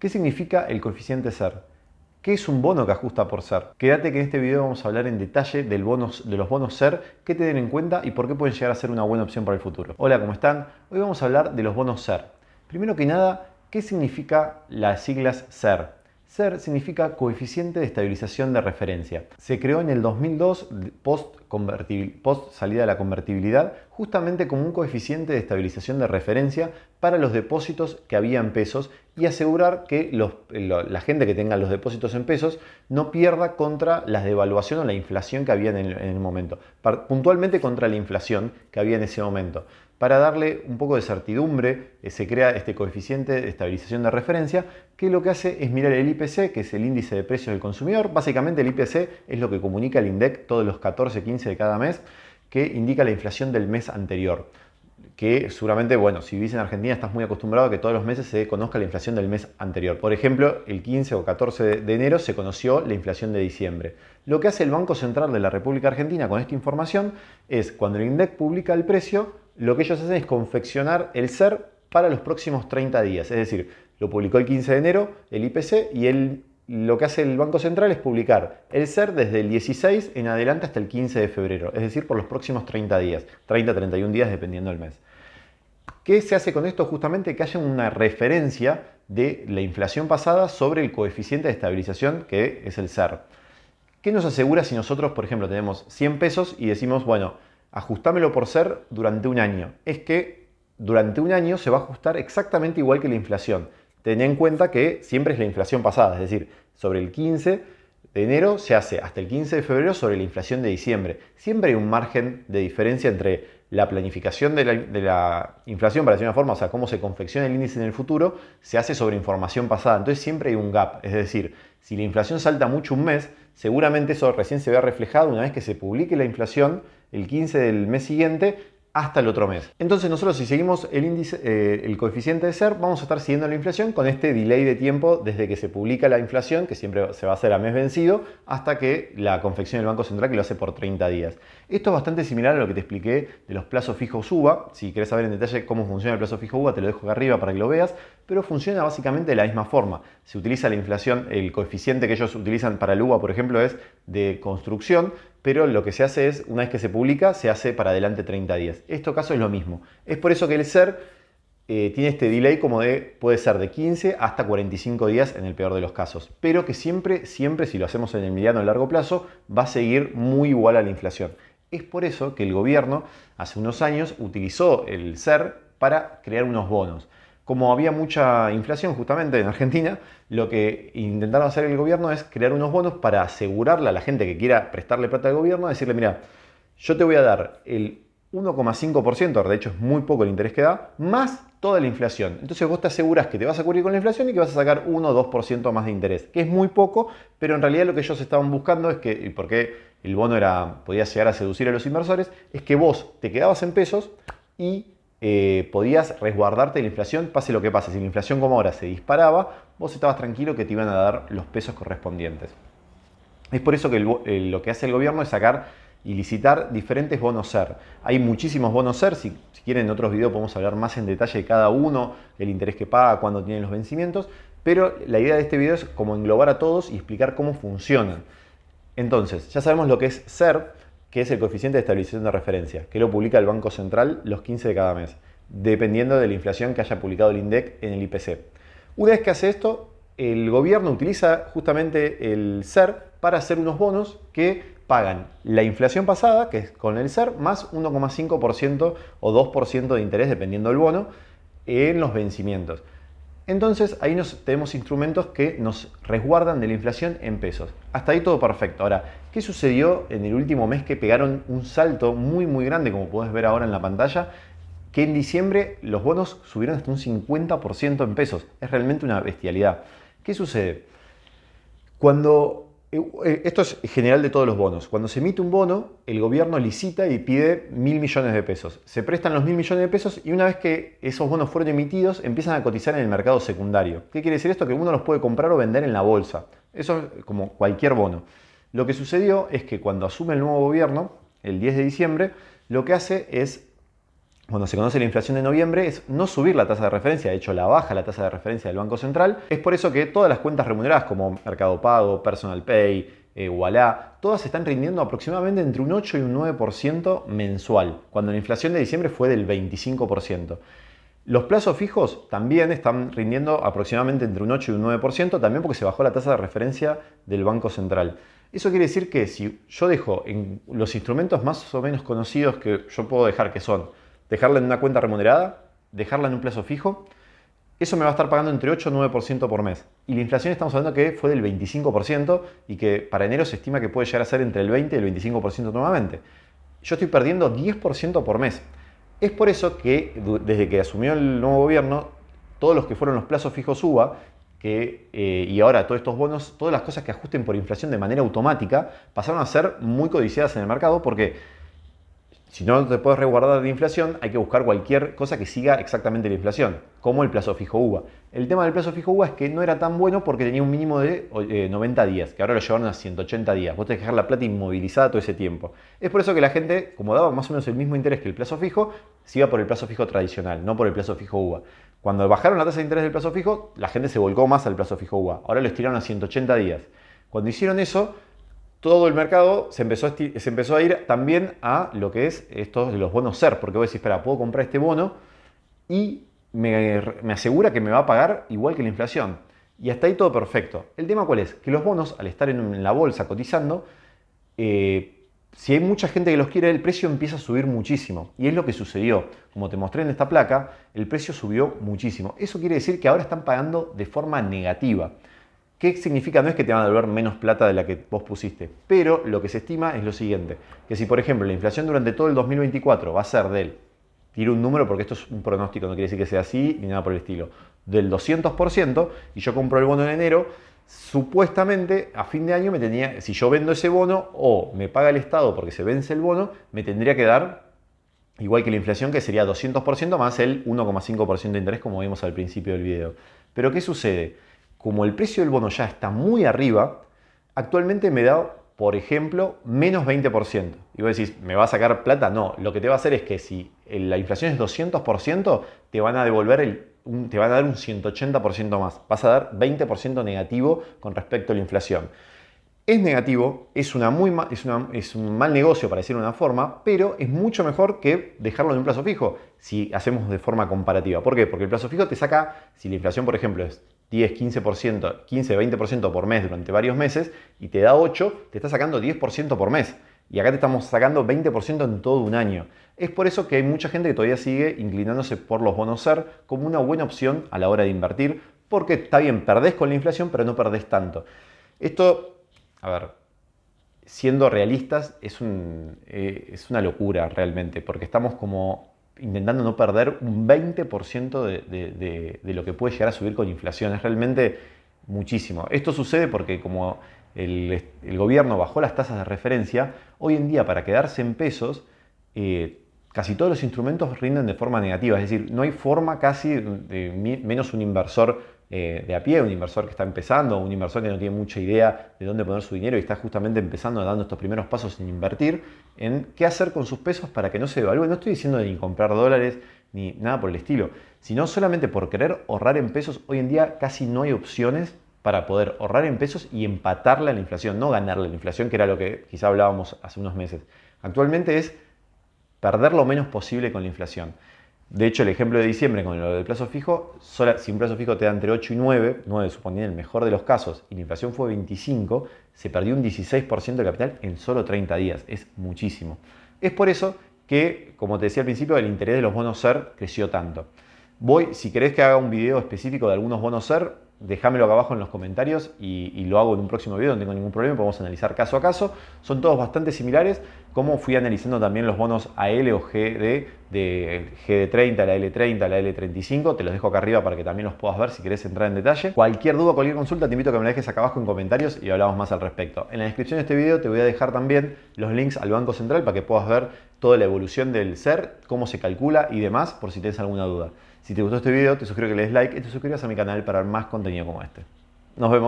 ¿Qué significa el coeficiente SER? ¿Qué es un bono que ajusta por SER? Quédate que en este video vamos a hablar en detalle de los bonos SER, qué tener en cuenta y por qué pueden llegar a ser una buena opción para el futuro. Hola, ¿cómo están? Hoy vamos a hablar de los bonos SER. Primero que nada, ¿qué significa las siglas SER? SER significa coeficiente de estabilización de referencia. Se creó en el 2002 post salida de la convertibilidad, justamente como un coeficiente de estabilización de referencia para los depósitos que había en pesos y asegurar que la gente que tenga los depósitos en pesos no pierda contra la devaluación o la inflación que había en el momento, puntualmente contra la inflación que había en ese momento. Para darle un poco de certidumbre, se crea este coeficiente de estabilización de referencia que lo que hace es mirar el IPC, que es el índice de precios del consumidor. Básicamente el IPC es lo que comunica el INDEC todos los 14, 15 de cada mes, que indica la inflación del mes anterior. Que seguramente, bueno, si vivís en Argentina estás muy acostumbrado a que todos los meses se conozca la inflación del mes anterior. Por ejemplo, el 15 o 14 de enero se conoció la inflación de diciembre. Lo que hace el Banco Central de la República Argentina con esta información es, cuando el INDEC publica el precio, lo que ellos hacen es confeccionar el SER para los próximos 30 días. Es decir, lo publicó el 15 de enero, el IPC, y lo que hace el Banco Central es publicar el SER desde el 16 en adelante hasta el 15 de febrero, es decir, por los próximos 30 días, 30-31 días dependiendo del mes. ¿Qué se hace con esto? Justamente que haya una referencia de la inflación pasada sobre el coeficiente de estabilización que es el SER. ¿Qué nos asegura si nosotros, por ejemplo, tenemos 100 pesos y decimos, bueno, ajustámelo por SER durante un año? Es que durante un año se va a ajustar exactamente igual que la inflación. Ten en cuenta que siempre es la inflación pasada, es decir, sobre el 15 de enero se hace hasta el 15 de febrero sobre la inflación de diciembre. Siempre hay un margen de diferencia entre la planificación de la inflación, para decir una forma, o sea, cómo se confecciona el índice en el futuro, se hace sobre información pasada. Entonces siempre hay un gap, es decir, si la inflación salta mucho un mes, seguramente eso recién se vea reflejado una vez que se publique la inflación el 15 del mes siguiente hasta el otro mes. Entonces nosotros, si seguimos el índice, el coeficiente de SER, vamos a estar siguiendo la inflación con este delay de tiempo desde que se publica la inflación, que siempre se va a hacer a mes vencido, hasta que la confeccione el Banco Central, que lo hace por 30 días. Esto es bastante similar a lo que te expliqué de los plazos fijos UVA. Si querés saber en detalle cómo funciona el plazo fijo UVA, te lo dejo acá arriba para que lo veas, pero funciona básicamente de la misma forma. Se utiliza la inflación, el coeficiente que ellos utilizan para el UVA, por ejemplo, es de construcción, pero lo que se hace es, una vez que se publica, se hace para adelante 30 días. Este caso es lo mismo. Es por eso que el SER tiene este delay como puede ser de 15 hasta 45 días en el peor de los casos, pero que siempre, si lo hacemos en el mediano o largo plazo, va a seguir muy igual a la inflación. Es por eso que el gobierno hace unos años utilizó el SER para crear unos bonos. Como había mucha inflación justamente en Argentina, lo que intentaron hacer el gobierno es crear unos bonos para asegurarle a la gente que quiera prestarle plata al gobierno, decirle, mira, yo te voy a dar el 1,5%, de hecho es muy poco el interés que da, más toda la inflación. Entonces vos te aseguras que te vas a cubrir con la inflación y que vas a sacar 1 o 2% más de interés, que es muy poco, pero en realidad lo que ellos estaban buscando es que, y por qué el bono podía llegar a seducir a los inversores, es que vos te quedabas en pesos y podías resguardarte de la inflación, pase lo que pase. Si la inflación como ahora se disparaba, vos estabas tranquilo que te iban a dar los pesos correspondientes. Es por eso que lo que hace el gobierno es sacar y licitar diferentes bonos SER. Hay muchísimos bonos SER, si quieren en otros videos podemos hablar más en detalle de cada uno, el interés que paga, cuándo tienen los vencimientos, pero la idea de este video es como englobar a todos y explicar cómo funcionan. Entonces, ya sabemos lo que es SER, que es el coeficiente de estabilización de referencia, que lo publica el Banco Central los 15 de cada mes, dependiendo de la inflación que haya publicado el INDEC en el IPC. Una vez que hace esto, el gobierno utiliza justamente el SER para hacer unos bonos que pagan la inflación pasada, que es con el SER, más 1,5% o 2% de interés, dependiendo del bono, en los vencimientos. Entonces ahí tenemos instrumentos que nos resguardan de la inflación en pesos. Hasta ahí todo perfecto. Ahora, ¿qué sucedió en el último mes que pegaron un salto muy muy grande, como puedes ver ahora en la pantalla? Que en diciembre los bonos subieron hasta un 50% en pesos. Es realmente una bestialidad. ¿Qué sucede? Esto es general de todos los bonos. Cuando se emite un bono, el gobierno licita y pide 1.000 millones de pesos. Se prestan los 1.000 millones de pesos y una vez que esos bonos fueron emitidos, empiezan a cotizar en el mercado secundario. ¿Qué quiere decir esto? Que uno los puede comprar o vender en la bolsa. Eso es como cualquier bono. Lo que sucedió es que cuando asume el nuevo gobierno, el 10 de diciembre, lo que hace es cuando se conoce la inflación de noviembre, es no subir la tasa de referencia, de hecho la baja la tasa de referencia del Banco Central. Es por eso que todas las cuentas remuneradas como Mercado Pago, Personal Pay, Ualá, todas están rindiendo aproximadamente entre un 8 y un 9% mensual, cuando la inflación de diciembre fue del 25%. Los plazos fijos también están rindiendo aproximadamente entre un 8 y un 9%, también porque se bajó la tasa de referencia del Banco Central. Eso quiere decir que si yo dejo en los instrumentos más o menos conocidos que yo puedo dejar, que son dejarla en una cuenta remunerada, dejarla en un plazo fijo, eso me va a estar pagando entre 8 y 9% por mes. Y la inflación estamos hablando que fue del 25% y que para enero se estima que puede llegar a ser entre el 20 y el 25% nuevamente. Yo estoy perdiendo 10% por mes. Es por eso que desde que asumió el nuevo gobierno, todos los que fueron los plazos fijos UVA, y ahora todos estos bonos, todas las cosas que ajusten por inflación de manera automática, pasaron a ser muy codiciadas en el mercado porque si no te puedes resguardar de inflación, hay que buscar cualquier cosa que siga exactamente la inflación, como el plazo fijo UVA. El tema del plazo fijo UVA es que no era tan bueno porque tenía un mínimo de 90 días, que ahora lo llevaron a 180 días. Vos tenés que dejar la plata inmovilizada todo ese tiempo. Es por eso que la gente, como daba más o menos el mismo interés que el plazo fijo, se iba por el plazo fijo tradicional, no por el plazo fijo UVA. Cuando bajaron la tasa de interés del plazo fijo, la gente se volcó más al plazo fijo UVA. Ahora lo estiraron a 180 días. Cuando hicieron eso, todo el mercado se empezó a ir también a lo que es estos de los bonos SER, porque vos decís, espera, puedo comprar este bono y me asegura que me va a pagar igual que la inflación. Y hasta ahí todo perfecto. El tema cuál es, que los bonos, al estar en la bolsa cotizando, si hay mucha gente que los quiere, el precio empieza a subir muchísimo. Y es lo que sucedió. Como te mostré en esta placa, el precio subió muchísimo. Eso quiere decir que ahora están pagando de forma negativa. ¿Qué significa? No es que te van a devolver menos plata de la que vos pusiste, pero lo que se estima es lo siguiente, que si por ejemplo la inflación durante todo el 2024 va a ser tiro un número porque esto es un pronóstico, no quiere decir que sea así ni nada por el estilo, del 200% y yo compro el bono en enero, supuestamente a fin de año si yo vendo ese bono o me paga el Estado porque se vence el bono, me tendría que dar igual que la inflación, que sería 200% más el 1,5% de interés como vimos al principio del video. Pero ¿qué sucede? Como el precio del bono ya está muy arriba, actualmente me da, por ejemplo, menos 20%. Y vos decís, ¿me va a sacar plata? No, lo que te va a hacer es que si la inflación es 200%, te van a devolver te van a dar un 180% más. Vas a dar 20% negativo con respecto a la inflación. Es negativo, es un mal negocio para decirlo de una forma, pero es mucho mejor que dejarlo en un plazo fijo si hacemos de forma comparativa. ¿Por qué? Porque el plazo fijo te saca, si la inflación por ejemplo es 10, 15%, 15, 20% por mes durante varios meses y te da 8, te está sacando 10% por mes. Y acá te estamos sacando 20% en todo un año. Es por eso que hay mucha gente que todavía sigue inclinándose por los bonos SER como una buena opción a la hora de invertir, porque está bien, perdés con la inflación, pero no perdés tanto. Esto, a ver, siendo realistas, es una locura realmente, porque estamos como intentando no perder un 20% de lo que puede llegar a subir con inflación. Es realmente muchísimo. Esto sucede porque como el gobierno bajó las tasas de referencia, hoy en día para quedarse en pesos, casi todos los instrumentos rinden de forma negativa. Es decir, no hay forma casi, menos un inversor de a pie, un inversor que está empezando, un inversor que no tiene mucha idea de dónde poner su dinero y está justamente empezando, dando estos primeros pasos en invertir, en qué hacer con sus pesos para que no se devalúen. No estoy diciendo ni comprar dólares ni nada por el estilo, sino solamente por querer ahorrar en pesos. Hoy en día casi no hay opciones para poder ahorrar en pesos y empatarle a la inflación, no ganarle a la inflación, que era lo que quizá hablábamos hace unos meses. Actualmente es perder lo menos posible con la inflación. De hecho, el ejemplo de diciembre con lo del plazo fijo, si un plazo fijo te da entre 8 y 9 suponiendo el mejor de los casos, y la inflación fue 25, se perdió un 16% del capital en solo 30 días. Es muchísimo. Es por eso que, como te decía al principio, el interés de los bonos SER creció tanto. Si querés que haga un video específico de algunos bonos SER, déjamelo acá abajo en los comentarios y lo hago en un próximo video, no tengo ningún problema, podemos analizar caso a caso. Son todos bastante similares, como fui analizando también los bonos AL o GD, de GD30, la L30, la L35, te los dejo acá arriba para que también los puedas ver si querés entrar en detalle. Cualquier duda, cualquier consulta, te invito a que me la dejes acá abajo en comentarios y hablamos más al respecto. En la descripción de este video te voy a dejar también los links al Banco Central para que puedas ver toda la evolución del SER, cómo se calcula y demás, por si tienes alguna duda. Si te gustó este video, te sugiero que le des like y te suscribas a mi canal para ver más contenido como este. Nos vemos.